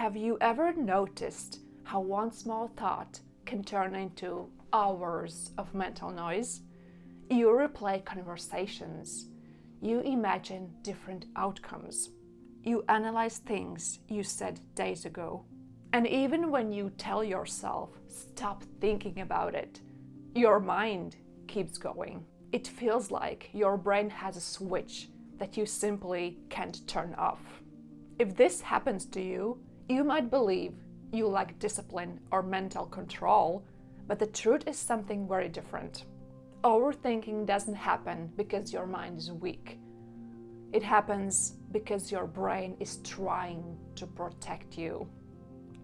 Have you ever noticed how one small thought can turn into hours of mental noise? You replay conversations. You imagine different outcomes. You analyze things you said days ago. And even when you tell yourself, stop thinking about it, your mind keeps going. It feels like your brain has a switch that you simply can't turn off. If this happens to you, you might believe you lack discipline or mental control, but the truth is something very different. Overthinking doesn't happen because your mind is weak. It happens because your brain is trying to protect you.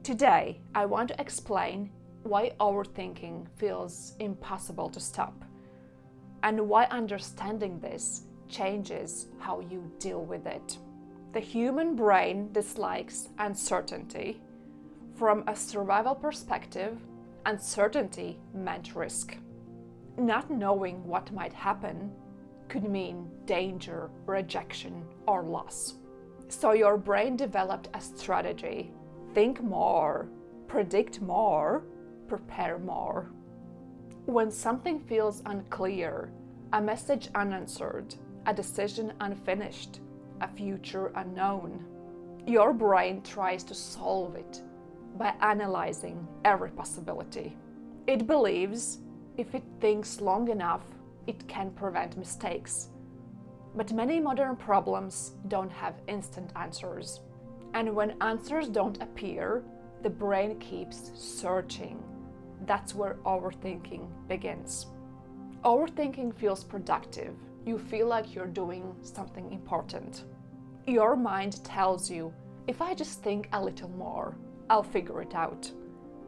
Today, I want to explain why overthinking feels impossible to stop, and why understanding this changes how you deal with it. The human brain dislikes uncertainty. From a survival perspective, uncertainty meant risk. Not knowing what might happen could mean danger, rejection, or loss. So your brain developed a strategy: think more, predict more, prepare more. When something feels unclear, a message unanswered, a decision unfinished, a future unknown, your brain tries to solve it by analyzing every possibility. It believes if it thinks long enough, it can prevent mistakes. But many modern problems don't have instant answers. And when answers don't appear, the brain keeps searching. That's where overthinking begins. Overthinking feels productive. You feel like you're doing something important. Your mind tells you, if I just think a little more, I'll figure it out.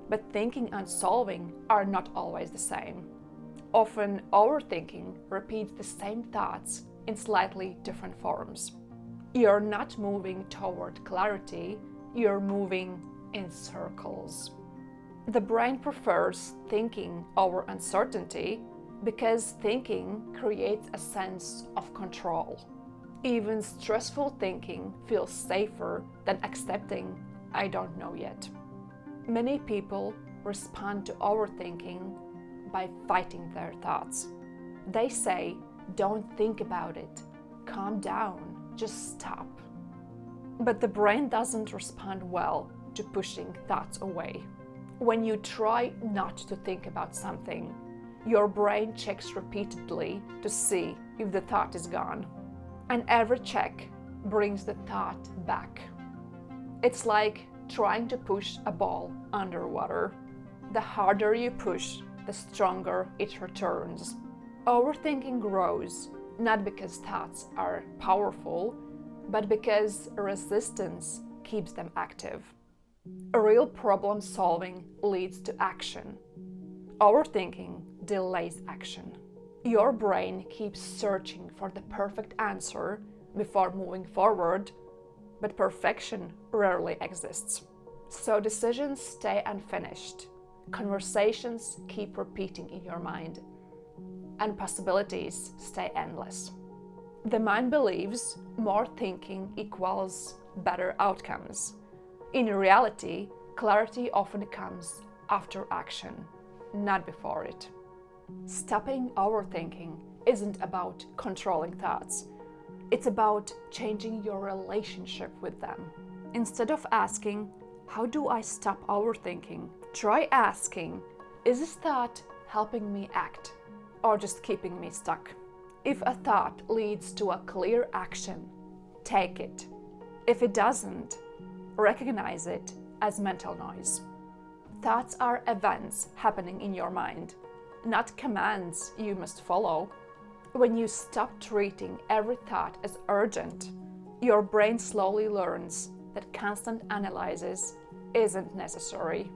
But thinking and solving are not always the same. Often, overthinking repeats the same thoughts in slightly different forms. You're not moving toward clarity, you're moving in circles. The brain prefers thinking over uncertainty because thinking creates a sense of control. Even stressful thinking feels safer than accepting I don't know yet. Many people respond to overthinking by fighting their thoughts. They say, don't think about it, calm down, just stop. But the brain doesn't respond well to pushing thoughts away. When you try not to think about something, your brain checks repeatedly to see if the thought is gone. And every check brings the thought back. It's like trying to push a ball underwater. The harder you push, the stronger it returns. Overthinking grows not because thoughts are powerful, but because resistance keeps them active. Real problem solving leads to action. Overthinking delays action. Your brain keeps searching for the perfect answer before moving forward, but perfection rarely exists. So decisions stay unfinished, conversations keep repeating in your mind, and possibilities stay endless. The mind believes more thinking equals better outcomes. In reality, clarity often comes after action, not before it. Stopping overthinking isn't about controlling thoughts. It's about changing your relationship with them. Instead of asking, how do I stop overthinking? Try asking, is this thought helping me act or just keeping me stuck? If a thought leads to a clear action, take it. If it doesn't, recognize it as mental noise. Thoughts are events happening in your mind, not commands you must follow. When you stop treating every thought as urgent, your brain slowly learns that constant analysis isn't necessary.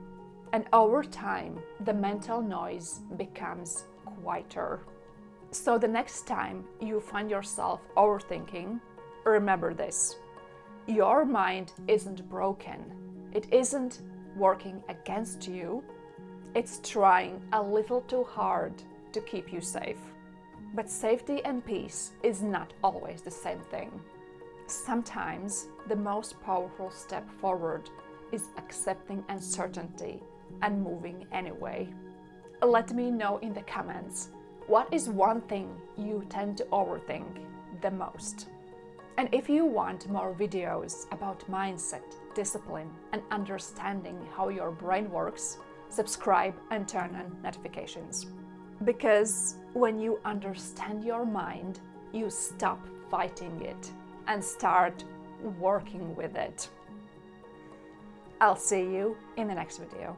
And over time, the mental noise becomes quieter. So the next time you find yourself overthinking, remember this: your mind isn't broken. It isn't working against you. It's trying a little too hard to keep you safe. But safety and peace is not always the same thing. Sometimes the most powerful step forward is accepting uncertainty and moving anyway. Let me know in the comments, what is one thing you tend to overthink the most? And if you want more videos about mindset, discipline, and understanding how your brain works, subscribe and turn on notifications. Because when you understand your mind, you stop fighting it and start working with it. I'll see you in the next video.